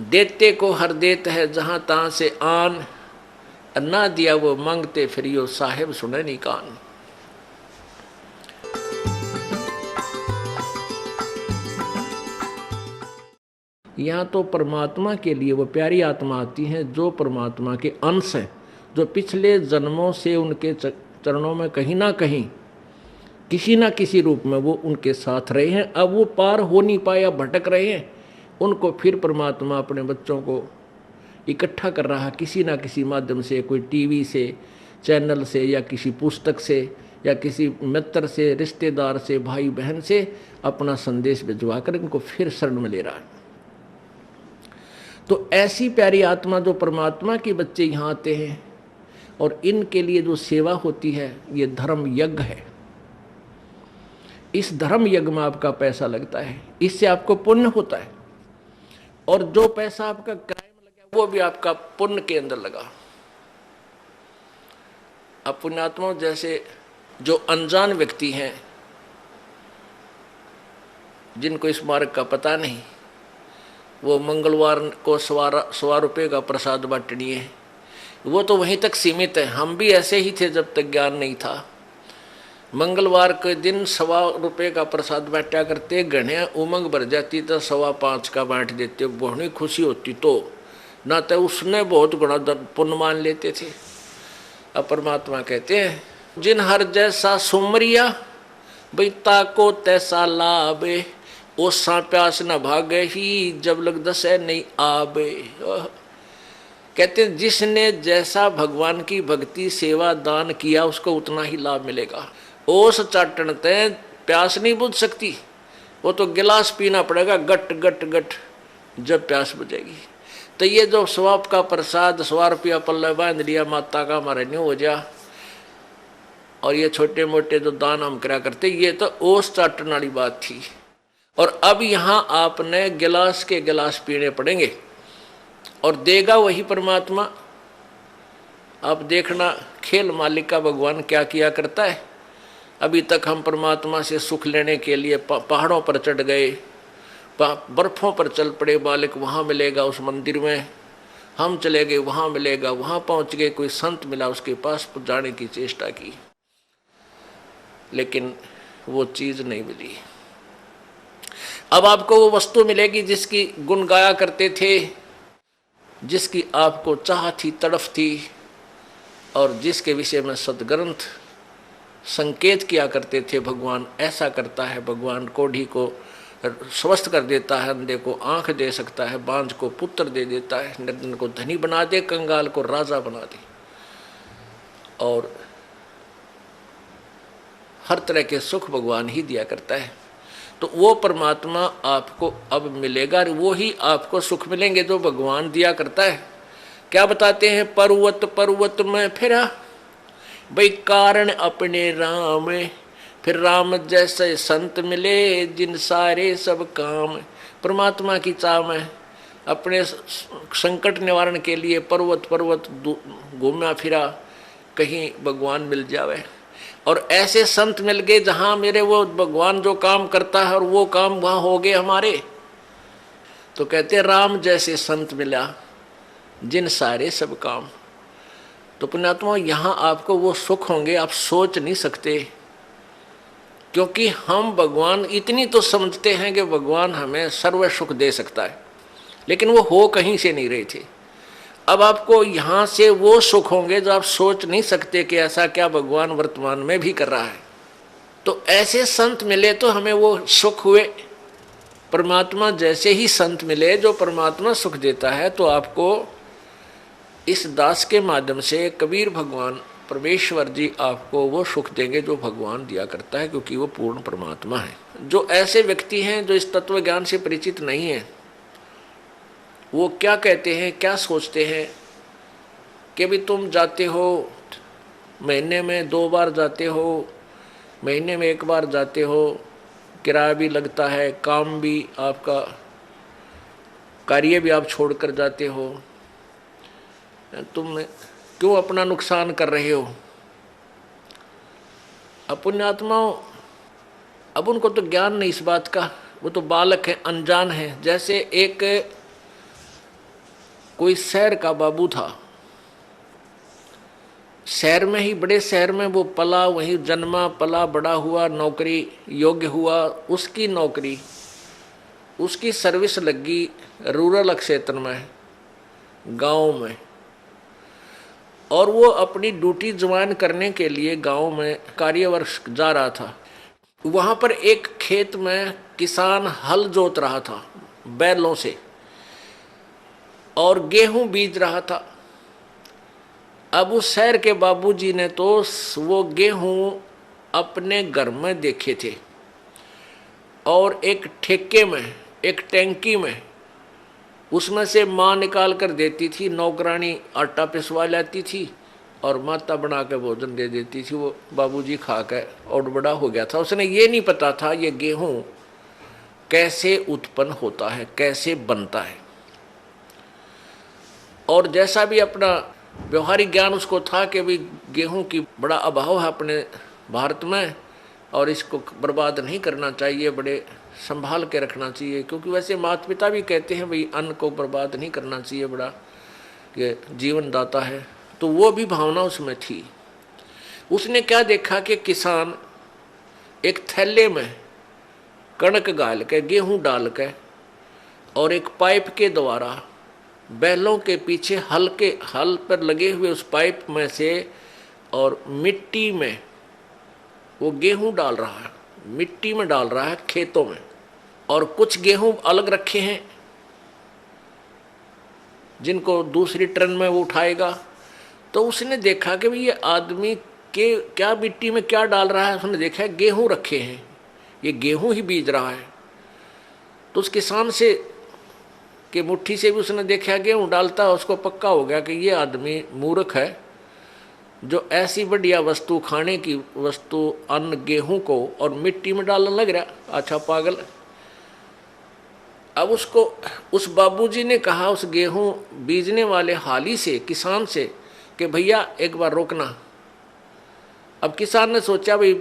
देते को हर देत है जहाँ तहाँ से आन, ना दिया वो मांगते फिरियो साहेब सुने नहीं कान। यहाँ तो परमात्मा के लिए वो प्यारी आत्मा आती है जो परमात्मा के अंश हैं, जो पिछले जन्मों से उनके चरणों में कहीं ना कहीं किसी ना किसी रूप में वो उनके साथ रहे हैं। अब वो पार हो नहीं पाए, अब भटक रहे हैं, उनको फिर परमात्मा अपने बच्चों को इकट्ठा कर रहा किसी ना किसी माध्यम से, कोई टीवी से, चैनल से, या किसी पुस्तक से, या किसी मित्र से, रिश्तेदार से, भाई बहन से अपना संदेश भिजवा कर इनको फिर शरण में ले रहा है। तो ऐसी प्यारी आत्मा जो परमात्मा के बच्चे यहाँ आते हैं और इनके लिए जो सेवा होती है, ये धर्म यज्ञ है। इस धर्म यज्ञ में आपका पैसा लगता है, इससे आपको पुण्य होता है, और जो पैसा आपका किराए में लगा वो भी आपका पुण्य के अंदर लगा। अब पुण्यात्मा जैसे जो अनजान व्यक्ति हैं, जिनको इस मार्ग का पता नहीं, वो मंगलवार को 100 रुपये का प्रसाद बांटनी है, वो तो वहीं तक सीमित है। हम भी ऐसे ही थे जब तक ज्ञान नहीं था। मंगलवार के दिन 100 रुपये का प्रसाद बांटा करते, घने उमंग भर जाती तो 5.25 का बांट देते, बहुत खुशी होती। तो ना तो उसने बहुत गुणा पुण्य मान लेते थे। अब परमात्मा कहते हैं, जिन हर जैसा सुमरिया बैता को तैसा लाभे, ओसा प्यास न भागे ही जब लग दसे नहीं आबे। कहते हैं जिसने जैसा भगवान की भक्ति सेवा दान किया उसको उतना ही लाभ मिलेगा। ओस चाटन ते प्यास नहीं बुझ सकती, वो तो गिलास पीना पड़ेगा गट गट गट जब प्यास बुझेगी। तो ये जो स्वाप का प्रसाद 100 रुपया पल्ले बांध लिया माता का हमारा नहीं हो जा, और ये छोटे मोटे जो दान हम करा करते, ये तो ओस चाटन वाली बात थी। और अब यहाँ आपने गिलास के गिलास पीने पड़ेंगे, और देगा वही परमात्मा। आप देखना खेल मालिक का भगवान क्या किया करता है। अभी तक हम परमात्मा से सुख लेने के लिए पहाड़ों पर चढ़ गए, बर्फों पर चल पड़े, मालिक वहाँ मिलेगा उस मंदिर में, हम चले गए वहाँ मिलेगा, वहाँ पहुँच गए, कोई संत मिला उसके पास जाने की चेष्टा की, लेकिन वो चीज़ नहीं मिली। अब आपको वो वस्तु मिलेगी जिसकी गुण गाया करते थे, जिसकी आपको चाह थी, तड़फ थी, और जिसके विषय में सदग्रंथ संकेत किया करते थे। भगवान ऐसा करता है, भगवान कोढ़ी को स्वस्थ कर देता है, अंधे को आंख दे सकता है, बांझ को पुत्र दे देता है, निर्धन को धनी बना दे, कंगाल को राजा बना दे, और हर तरह के सुख भगवान ही दिया करता है। तो वो परमात्मा आपको अब मिलेगा, वो ही आपको सुख मिलेंगे जो भगवान दिया करता है। क्या बताते हैं, पर्वत पर्वत में फिरा भाई कारण अपने राम, फिर राम जैसे संत मिले जिन सारे सब काम। परमात्मा की चाह में अपने संकट निवारण के लिए पर्वत पर्वत घूमा फिरा, कहीं भगवान मिल जावे, और ऐसे संत मिल गए जहाँ मेरे वो भगवान जो काम करता है और वो काम वहाँ हो गए हमारे। तो कहते राम जैसे संत मिला जिन सारे सब काम। तो पुण्यात्मा यहाँ आपको वो सुख होंगे आप सोच नहीं सकते, क्योंकि हम भगवान इतनी तो समझते हैं कि भगवान हमें सर्व सुख दे सकता है, लेकिन वो हो कहीं से नहीं रहे थे। अब आपको यहाँ से वो सुख होंगे जो आप सोच नहीं सकते कि ऐसा क्या भगवान वर्तमान में भी कर रहा है। तो ऐसे संत मिले तो हमें वो सुख हुए। परमात्मा जैसे ही संत मिले जो परमात्मा सुख देता है, तो आपको इस दास के माध्यम से कबीर भगवान परमेश्वर जी आपको वो सुख देंगे जो भगवान दिया करता है, क्योंकि वो पूर्ण परमात्मा है। जो ऐसे व्यक्ति हैं जो इस तत्व ज्ञान से परिचित नहीं है, वो क्या कहते हैं, क्या सोचते हैं कि भी तुम जाते हो, महीने में 2 बार जाते हो, महीने में 1 बार जाते हो, किराया भी लगता है, काम भी आपका, कार्य भी आप छोड़कर जाते हो, तुम क्यों अपना नुकसान कर रहे हो। पुण्यात्माओं, अब उनको तो ज्ञान नहीं इस बात का, वो तो बालक है, अनजान है। जैसे एक कोई शहर का बाबू था, शहर में ही, बड़े शहर में वो पला, वहीं जन्मा पला बड़ा हुआ, नौकरी योग्य हुआ, उसकी नौकरी, उसकी सर्विस लगी रूरल क्षेत्र में, गांव में, और वो अपनी ड्यूटी ज्वाइन करने के लिए गांव में कार्यवर्ष जा रहा था। वहां पर एक खेत में किसान हल जोत रहा था बैलों से और गेहूं बीज रहा था। अब उस शहर के बाबूजी ने तो वो गेहूं अपने घर में देखे थे और एक ठेके में, एक टैंकी में, उसमें से माँ निकाल कर देती थी, नौकरानी आटा पिसवा लाती थी और माता बना के भोजन दे देती थी। वो बाबूजी खा के और बड़ा हो गया था। उसने ये नहीं पता था ये गेहूं कैसे उत्पन्न होता है, कैसे बनता है। और जैसा भी अपना व्यवहारिक ज्ञान उसको था कि भाई गेहूं की बड़ा अभाव है अपने भारत में और इसको बर्बाद नहीं करना चाहिए, बड़े संभाल के रखना चाहिए, क्योंकि वैसे माता पिता भी कहते हैं भाई अन्न को बर्बाद नहीं करना चाहिए, बड़ा ये जीवन दाता है। तो वो भी भावना उसमें थी। उसने क्या देखा कि किसान एक थैले में कणक गाल के, गेहूं डाल के और एक पाइप के द्वारा बैलों के पीछे हल पर लगे हुए उस पाइप में से और मिट्टी में वो गेहूं डाल रहा है, मिट्टी में डाल रहा है खेतों में, और कुछ गेहूं अलग रखे हैं जिनको दूसरी ट्रेन में वो उठाएगा। तो उसने देखा कि भाई ये आदमी के क्या मिट्टी में क्या डाल रहा है। उसने देखा गेहूं रखे हैं, ये गेहूं ही बीज रहा है। तो उस किसान से कि मुट्ठी से भी उसने देखा गेहूं डालता, उसको पक्का हो गया कि ये आदमी मूर्ख है जो ऐसी बढ़िया वस्तु, खाने की वस्तु, अन्न गेहूं को और मिट्टी में डालने लग रहा, अच्छा पागल। अब उसको उस बाबूजी ने कहा उस गेहूं बीजने वाले हाली से, किसान से, कि भैया एक बार रोकना। अब किसान ने सोचा भाई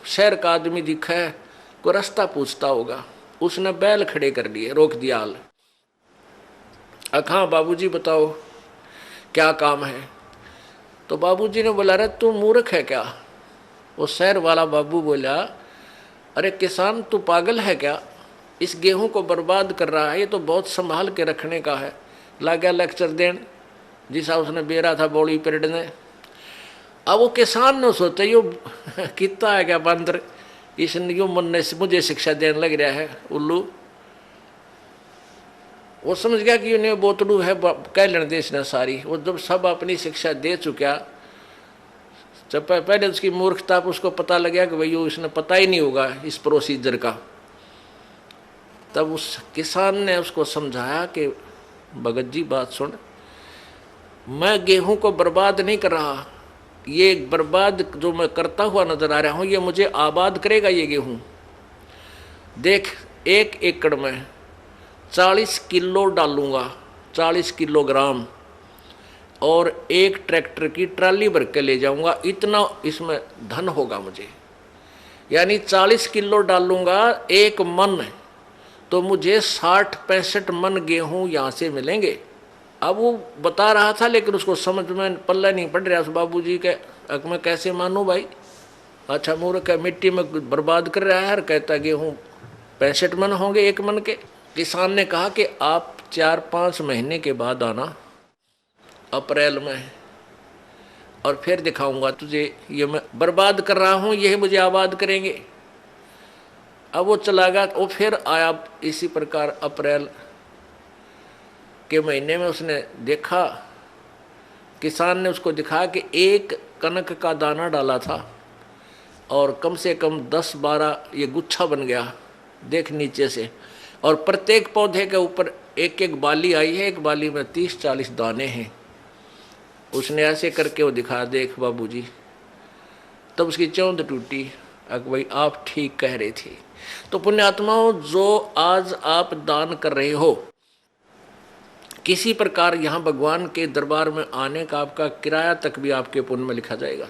शहर का आदमी दिखा है, कोई रास्ता पूछता होगा। उसने बैल खड़े कर लिए, रोक दिया हाल। हाँ बाबूजी बताओ क्या काम है। तो बाबूजी ने बोला अरे तू मूर्ख है क्या। वो शहर वाला बाबू बोला अरे किसान तू पागल है क्या, इस गेहूं को बर्बाद कर रहा है, ये तो बहुत संभाल के रखने का है। ला गया लेक्चर देन जिसा उसने बेरा था बोली पीरियड ने। अब वो किसान ने सोचा यो कितना है क्या बंदर, इसने यो मन ने मुझे शिक्षा देने लग रहा है उल्लू। वो समझ गया कि उन्हें बोतलू है कह लेने दे इसने सारी। वो जब सब अपनी शिक्षा दे चुका, जब पहले उसकी मूर्खता उसको पता लग गया कि भाई इसने पता ही नहीं होगा इस प्रोसीजर का, तब उस किसान ने उसको समझाया कि भगत जी बात सुन, मैं गेहूं को बर्बाद नहीं कर रहा, ये बर्बाद जो मैं करता हुआ नजर आ रहा हूं ये मुझे आबाद करेगा। ये गेहूं देख 1 एकड़ में 40 किलो डालूंगा, 40 किलोग्राम, और एक ट्रैक्टर की ट्राली भर के ले जाऊंगा, इतना इसमें धन होगा मुझे। यानी 40 किलो डालूंगा 1 मन, तो मुझे 60-65 मन गेहूं यहाँ से मिलेंगे। अब वो बता रहा था लेकिन उसको समझ में पल्ला नहीं पड़ रहा उस बाबूजी के। अब मैं कैसे मानूं भाई, अच्छा मूर्ख है, मिट्टी में बर्बाद कर रहा है और कहता गेहूं 65 मन होंगे 1 मन के। किसान ने कहा कि आप 4-5 महीने के बाद आना, अप्रैल में, और फिर दिखाऊंगा तुझे ये मैं बर्बाद कर रहा हूं, यही मुझे आबाद करेंगे। अब वो चला गया। वो फिर आया इसी प्रकार अप्रैल के महीने में। उसने देखा, किसान ने उसको दिखाया कि 1 कनक का दाना डाला था और कम से कम 10-12 ये गुच्छा बन गया देख नीचे से, और प्रत्येक पौधे के ऊपर 1-1 बाली आई है, एक बाली में 30-40 दाने हैं। उसने ऐसे करके वो दिखा, देख बाबूजी। तब उसकी चौंध टूटी, भाई आप ठीक कह रहे थे। तो पुण्यात्माओं, जो आज आप दान कर रहे हो, किसी प्रकार यहाँ भगवान के दरबार में आने का आपका किराया तक भी आपके पुण्य में लिखा जाएगा।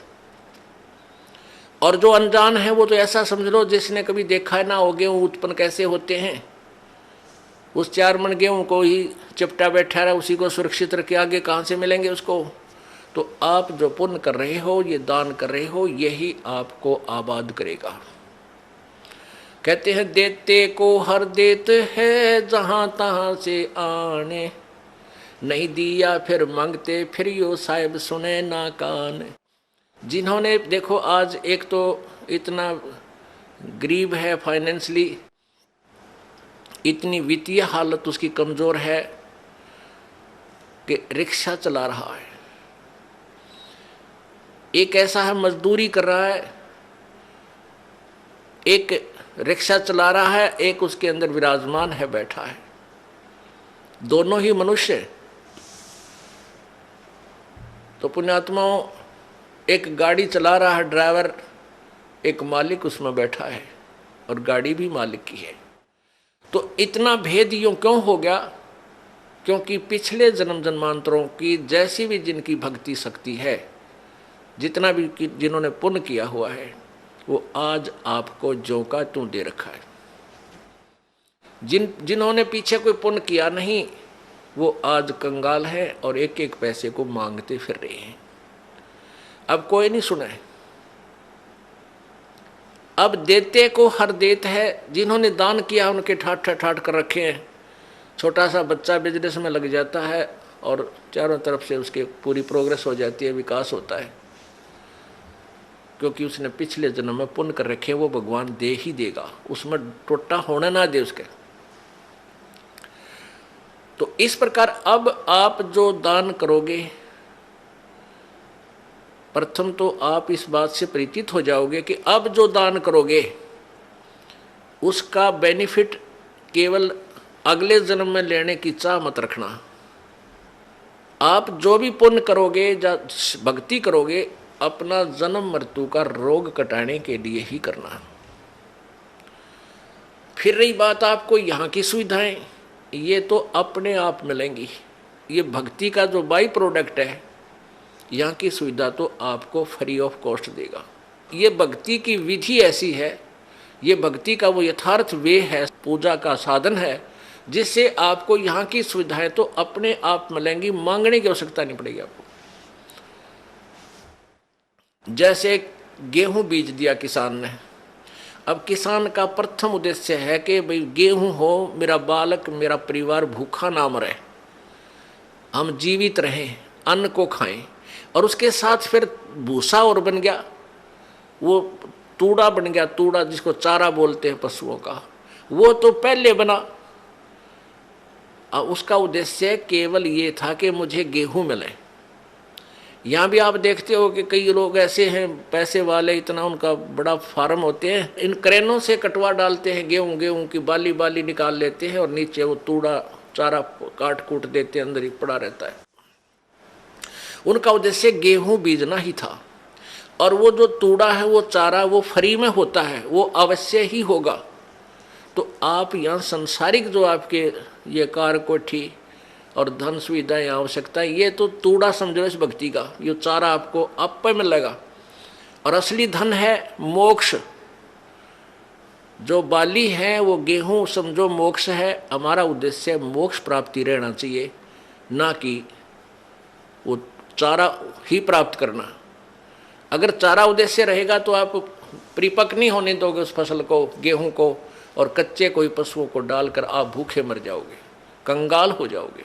और जो अनजान है वो तो ऐसा समझ लो जिसने कभी देखा ना हो गेहूं उत्पन्न कैसे होते हैं, उस 4 मन गेहूं को ही चिपटा बैठा रहा, उसी को सुरक्षित रखे, आगे कहाँ से मिलेंगे उसको। तो आप जो पुण्य कर रहे हो, ये दान कर रहे हो, यही आपको आबाद करेगा। कहते हैं देते को हर देत है जहां तहां से आने, नहीं दिया फिर मांगते फिर यो साहिब सुने ना कान। जिन्होंने देखो आज एक तो इतना गरीब है, फाइनेंशियली इतनी वित्तीय हालत उसकी कमजोर है कि रिक्शा चला रहा है, एक ऐसा है मजदूरी कर रहा है, एक रिक्शा चला रहा है, एक उसके अंदर विराजमान है, बैठा है, दोनों ही मनुष्य। तो पुण्यात्माओं, एक गाड़ी चला रहा है ड्राइवर, एक मालिक उसमें बैठा है और गाड़ी भी मालिक की है। तो इतना भेद यूं क्यों हो गया? क्योंकि पिछले जन्म जन्मांतरों की जैसी भी जिनकी भक्ति शक्ति है, जितना भी जिन्होंने पुण्य किया हुआ है, वो आज आपको ज्यों का त्यों दे रखा है। जिन्होंने पीछे कोई पुण्य किया नहीं, वो आज कंगाल है और एक एक पैसे को मांगते फिर रहे हैं। अब कोई नहीं सुना है। अब देते को हर देत है। जिन्होंने दान किया उनके ठाट ठाट कर रखे हैं। छोटा सा बच्चा बिजनेस में लग जाता है और चारों तरफ से उसकी पूरी प्रोग्रेस हो जाती है, विकास होता है, क्योंकि उसने पिछले जन्म में पुण्य कर रखे, वो भगवान दे ही देगा, उसमें टोटा होना ना दे उसके। तो इस प्रकार अब आप जो दान करोगे, प्रथम तो आप इस बात से परिचित हो जाओगे कि अब जो दान करोगे उसका बेनिफिट केवल अगले जन्म में लेने की चाह मत रखना। आप जो भी पुण्य करोगे या भक्ति करोगे, अपना जन्म मृत्यु का रोग कटाने के लिए ही करना। फिर रही बात आपको यहाँ की सुविधाएं, ये तो अपने आप मिलेंगी। ये भक्ति का जो बाई प्रोडक्ट है, यहाँ की सुविधा तो आपको फ्री ऑफ कॉस्ट देगा। ये भक्ति की विधि ऐसी है, ये भक्ति का वो यथार्थ वे है, पूजा का साधन है, जिससे आपको यहाँ की सुविधाएं तो अपने आप मिलेंगी, मांगने की आवश्यकता नहीं पड़ेगी आपको। जैसे गेहूं बीज दिया किसान ने, अब किसान का प्रथम उद्देश्य है कि भाई गेहूं हो, मेरा बालक मेरा परिवार भूखा ना मरे, हम जीवित रहें, अन्न को खाएं। और उसके साथ फिर भूसा और बन गया, वो तूड़ा बन गया, तूड़ा जिसको चारा बोलते हैं पशुओं का, वो तो पहले बना। उसका उद्देश्य केवल ये था कि मुझे गेहूं मिले। यहाँ भी आप देखते हो कि कई लोग ऐसे हैं पैसे वाले, इतना उनका बड़ा फार्म होते हैं, इन क्रेनों से कटवा डालते हैं गेहूं की बाली बाली निकाल लेते हैं और नीचे वो तूड़ा चारा काट कूट देते हैं, अंदर ही पड़ा रहता है। उनका उद्देश्य गेहूं बीजना ही था। और वो जो तूड़ा है, वो चारा, वो फ्री में होता है, वो अवश्य ही होगा। तो आप यहाँ संसारिक जो आपके ये कार कोठी और धन सुविधाएं आवश्यकता, ये तो तूड़ा समझो इस भक्ति का, ये चारा आपको आप पे मिलेगा। और असली धन है मोक्ष। जो बाली है वो गेहूं समझो मोक्ष है। हमारा उद्देश्य मोक्ष प्राप्ति रहना चाहिए, ना कि वो चारा ही प्राप्त करना। अगर चारा उद्देश्य रहेगा तो आप परिपक्व नहीं होने दोगे उस फसल को, गेहूं को, और कच्चे कोई पशुओं को डालकर आप भूखे मर जाओगे, कंगाल हो जाओगे।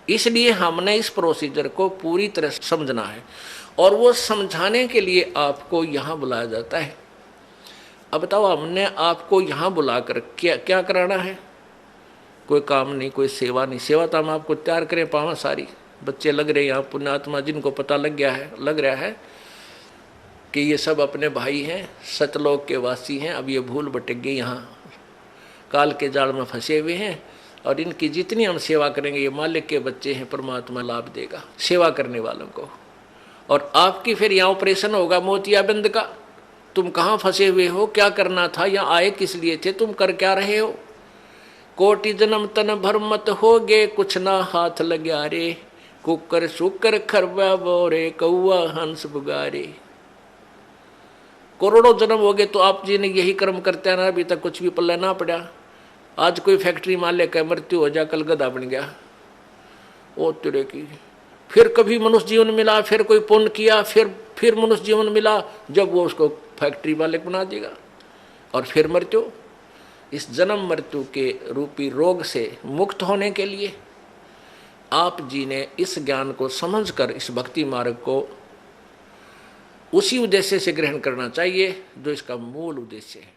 इसलिए हमने इस प्रोसीजर को पूरी तरह समझना है, और वो समझाने के लिए आपको यहाँ बुलाया जाता है। अब बताओ, हमने आपको यहाँ बुलाकर क्या क्या कराना है? कोई काम नहीं, कोई सेवा नहीं। सेवा तो हम आपको तैयार करें पावा सारी, बच्चे लग रहे हैं यहाँ, पुण्यात्मा जिनको पता लग रहा है कि ये सब अपने भाई हैं, सतलोक के वासी हैं। अब ये भूल भटक गए, यहाँ काल के जाल में फंसे हुए हैं, और इनकी जितनी हम सेवा करेंगे, ये मालिक के बच्चे हैं, परमात्मा लाभ देगा सेवा करने वालों को। और आपकी फिर यहाँ ऑपरेशन होगा मोतियाबिंद का। तुम कहाँ फंसे हुए हो, क्या करना था, यहाँ आए किस लिए थे, तुम कर क्या रहे हो? कोटि जन्म तन भर मत होगे, कुछ ना हाथ लग्या रे, कुकर शुकर खरबा बोरे, कौआ हंस बुगारे। करोड़ों जन्म हो गए तो आप जी ने यही कर्म करते हैं ना, अभी तक कुछ भी पल्ला ना पड़ा। आज कोई फैक्ट्री मालिक का मृत्यु हो जा, कल गधा बन गया, ओ तेरे की। फिर कभी मनुष्य जीवन मिला, फिर कोई पुण्य किया, फिर मनुष्य जीवन मिला, जब वो उसको फैक्ट्री मालिक बना देगा, और फिर मृत्यु। इस जन्म मृत्यु के रूपी रोग से मुक्त होने के लिए आप जी ने इस ज्ञान को समझकर इस भक्ति मार्ग को उसी उद्देश्य से ग्रहण करना चाहिए जो इसका मूल उद्देश्य है।